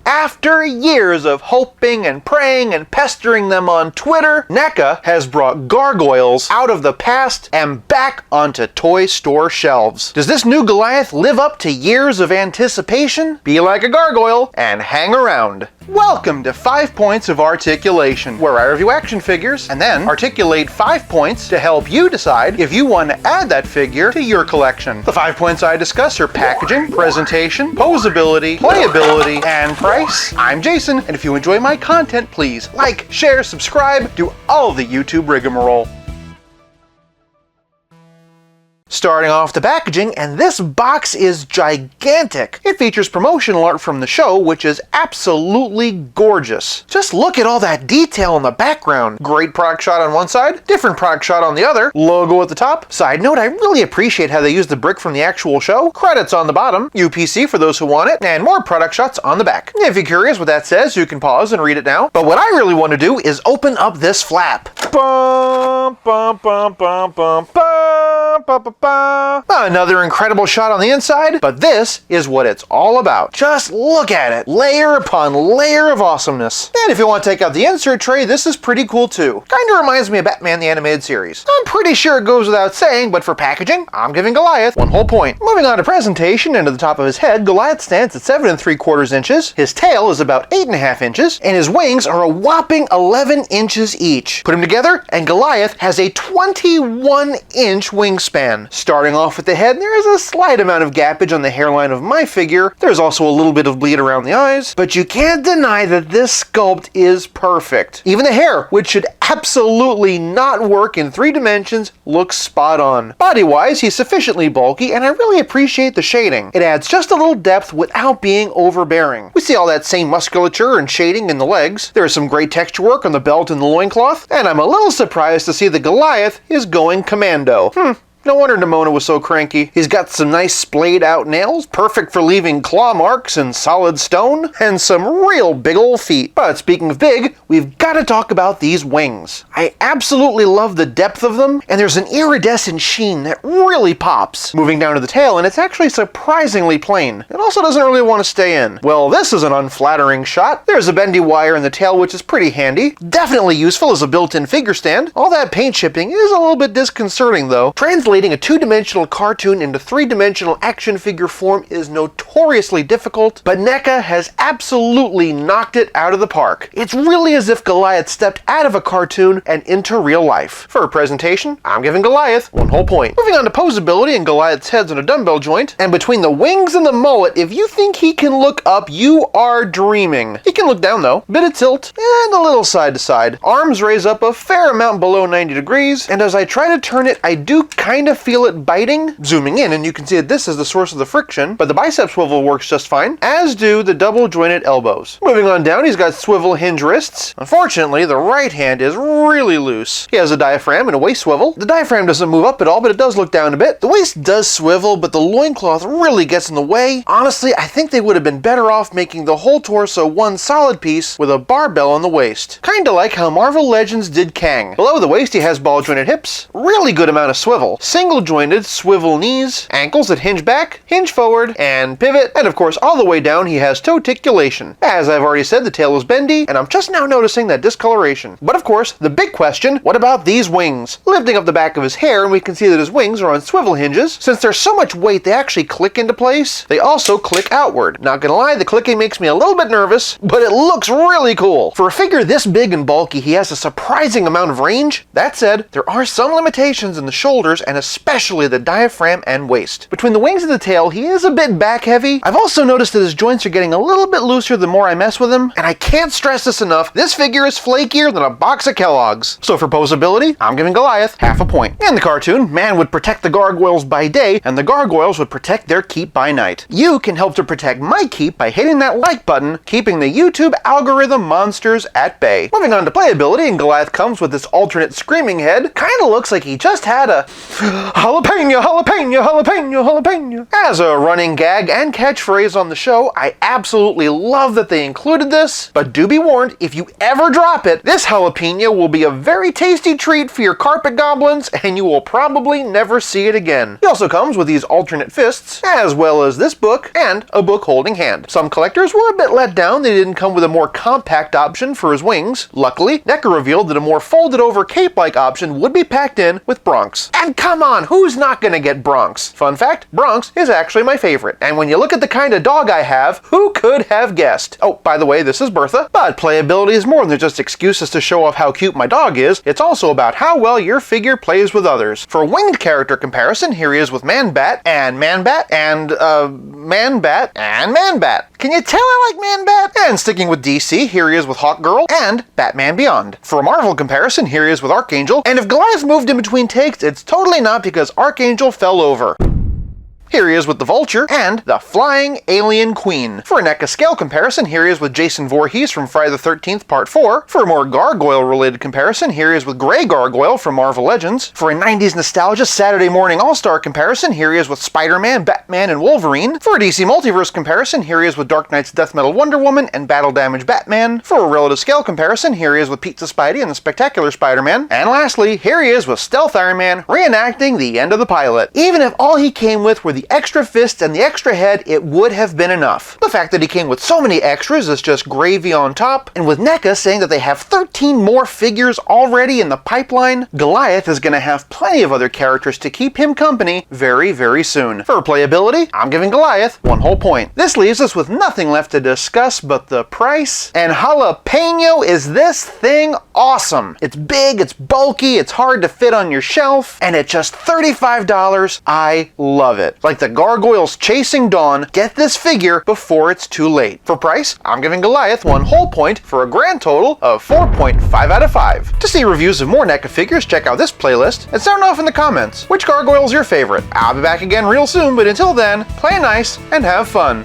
After years of hoping and praying and pestering them on Twitter, NECA has brought Gargoyles out of the past and back onto toy store shelves. Does this new Goliath live up to years of anticipation? Be like a gargoyle and hang around. Welcome to 5 Points of Articulation, where I review action figures and then articulate 5 points to help you decide if you want to add that figure to your collection. The 5 points I discuss are packaging, presentation, posability, playability, and price. I'm Jason, and if you enjoy my content, please like, share, subscribe, do all of the YouTube rigmarole. Starting off the packaging, and this box is gigantic. It features promotional art from the show, which is absolutely gorgeous. Just look at all that detail in the background. Great product shot on one side, different product shot on the other, logo at the top. Side note, I really appreciate how they use the brick from the actual show. Credits on the bottom, UPC for those who want it, and more product shots on the back. If you're curious what that says, you can pause and read it now. But what I really want to do is open up this flap. Bum, bum, bum, bum, bum, bum, bum, bum. Another incredible shot on the inside, but this is what it's all about. Just look at it. Layer upon layer of awesomeness. And if you want to take out the insert tray, this is pretty cool too. Kinda reminds me of Batman the Animated Series. I'm pretty sure it goes without saying, but for packaging, I'm giving Goliath 1 whole point. Moving on to presentation, and to the top of his head, Goliath stands at 7 3/4 inches, his tail is about 8.5 inches, and his wings are a whopping 11 inches each. Put them together, and Goliath has a 21-inch wingspan. Starting off with the head, there is a slight amount of gappage on the hairline of my figure. There's also a little bit of bleed around the eyes, but you can't deny that this sculpt is perfect. Even the hair, which should absolutely not work in 3 dimensions, looks spot on. Body-wise, he's sufficiently bulky, and I really appreciate the shading. It adds just a little depth without being overbearing. We see all that same musculature and shading in the legs. There is some great texture work on the belt and the loincloth, and I'm a little surprised to see the Goliath is going commando. No wonder Nimona was so cranky. He's got some nice splayed out nails, perfect for leaving claw marks in solid stone, and some real big ol' feet. But speaking of big, we've got to talk about these wings. I absolutely love the depth of them, and there's an iridescent sheen that really pops. Moving down to the tail, and it's actually surprisingly plain. It also doesn't really want to stay in. Well, this is an unflattering shot. There's a bendy wire in the tail, which is pretty handy. Definitely useful as a built-in figure stand. All that paint chipping is a little bit disconcerting though. Translating a 2-dimensional cartoon into 3-dimensional action figure form is notoriously difficult, but NECA has absolutely knocked it out of the park. It's really as if Goliath stepped out of a cartoon and into real life. For a presentation, I'm giving Goliath 1 whole point. Moving on to posability, and Goliath's head's on a dumbbell joint, and between the wings and the mullet, if you think he can look up, you are dreaming. He can look down though, bit of tilt, and a little side to side. Arms raise up a fair amount below 90 degrees, and as I try to turn it, I do kind of feel it biting. Zooming in, and you can see that this is the source of the friction, but the bicep swivel works just fine, as do the double jointed elbows. Moving on down, he's got swivel hinge wrists. Unfortunately, the right hand is really loose. He has a diaphragm and a waist swivel. The diaphragm doesn't move up at all, but it does look down a bit. The waist does swivel, but the loincloth really gets in the way. Honestly, I think they would have been better off making the whole torso one solid piece with a barbell on the waist. Kinda like how Marvel Legends did Kang. Below the waist, he has ball jointed hips, really good amount of swivel, single jointed swivel knees, ankles that hinge back, hinge forward, and pivot, and of course all the way down he has toticulation. As I've already said, the tail is bendy, and I'm just now noticing that discoloration. But of course, the big question, what about these wings? Lifting up the back of his hair, and we can see that his wings are on swivel hinges. Since there's so much weight, they actually click into place. They also click outward. Not gonna lie, the clicking makes me a little bit nervous, but it looks really cool. For a figure this big and bulky, he has a surprising amount of range. That said, there are some limitations in the shoulders, and especially the diaphragm and waist. Between the wings and the tail, he is a bit back heavy. I've also noticed that his joints are getting a little bit looser the more I mess with him, and I can't stress this enough, this figure is flakier than a box of Kellogg's. So for posability, I'm giving Goliath 1/2 point. In the cartoon, man would protect the gargoyles by day, and the gargoyles would protect their keep by night. You can help to protect my keep by hitting that like button, keeping the YouTube algorithm monsters at bay. Moving on to playability, and Goliath comes with this alternate screaming head. Kinda looks like he just had a Jalapeno, jalapeno, jalapeno, jalapeno. As a running gag and catchphrase on the show, I absolutely love that they included this, but do be warned, if you ever drop it, this jalapeno will be a very tasty treat for your carpet goblins, and you will probably never see it again. He also comes with these alternate fists, as well as this book, and a book holding hand. Some collectors were a bit let down they didn't come with a more compact option for his wings. Luckily, NECA revealed that a more folded over cape-like option would be packed in with Bronx. And come on, who's not gonna get Bronx? Fun fact, Bronx is actually my favorite. And when you look at the kind of dog I have, who could have guessed? Oh, by the way, this is Bertha. But playability is more than just excuses to show off how cute my dog is. It's also about how well your figure plays with others. For winged character comparison, here he is with Man-Bat, and Man-Bat, and Man-Bat, and Man-Bat. Can you tell I like Man-Bat? And sticking with DC, here he is with Hawkgirl and Batman Beyond. For a Marvel comparison, here he is with Archangel, and if Goliath moved in between takes, it's totally not because Archangel fell over. Here he is with the Vulture and the Flying Alien Queen. For a NECA scale comparison, here he is with Jason Voorhees from Friday the 13th Part 4. For a more Gargoyle-related comparison, here he is with Grey Gargoyle from Marvel Legends. For a 90s nostalgia Saturday morning all-star comparison, here he is with Spider-Man, Batman, and Wolverine. For a DC Multiverse comparison, here he is with Dark Knight's Death Metal Wonder Woman and Battle Damage Batman. For a relative scale comparison, here he is with Pizza Spidey and the Spectacular Spider-Man. And lastly, here he is with Stealth Iron Man, reenacting the end of the pilot. Even if all he came with were the extra fists and the extra head, it would have been enough. The fact that he came with so many extras is just gravy on top, and with NECA saying that they have 13 more figures already in the pipeline, Goliath is going to have plenty of other characters to keep him company very, very soon. For playability, I'm giving Goliath 1 whole point. This leaves us with nothing left to discuss but the price, and jalapeno, is this thing awesome. It's big, it's bulky, it's hard to fit on your shelf, and at just $35, I love it. Like the Gargoyles chasing Dawn, get this figure before it's too late. For price, I'm giving Goliath 1 whole point for a grand total of 4.5 out of 5. To see reviews of more NECA figures, check out this playlist and sound off in the comments. Which Gargoyle's your favorite? I'll be back again real soon, but until then, play nice and have fun.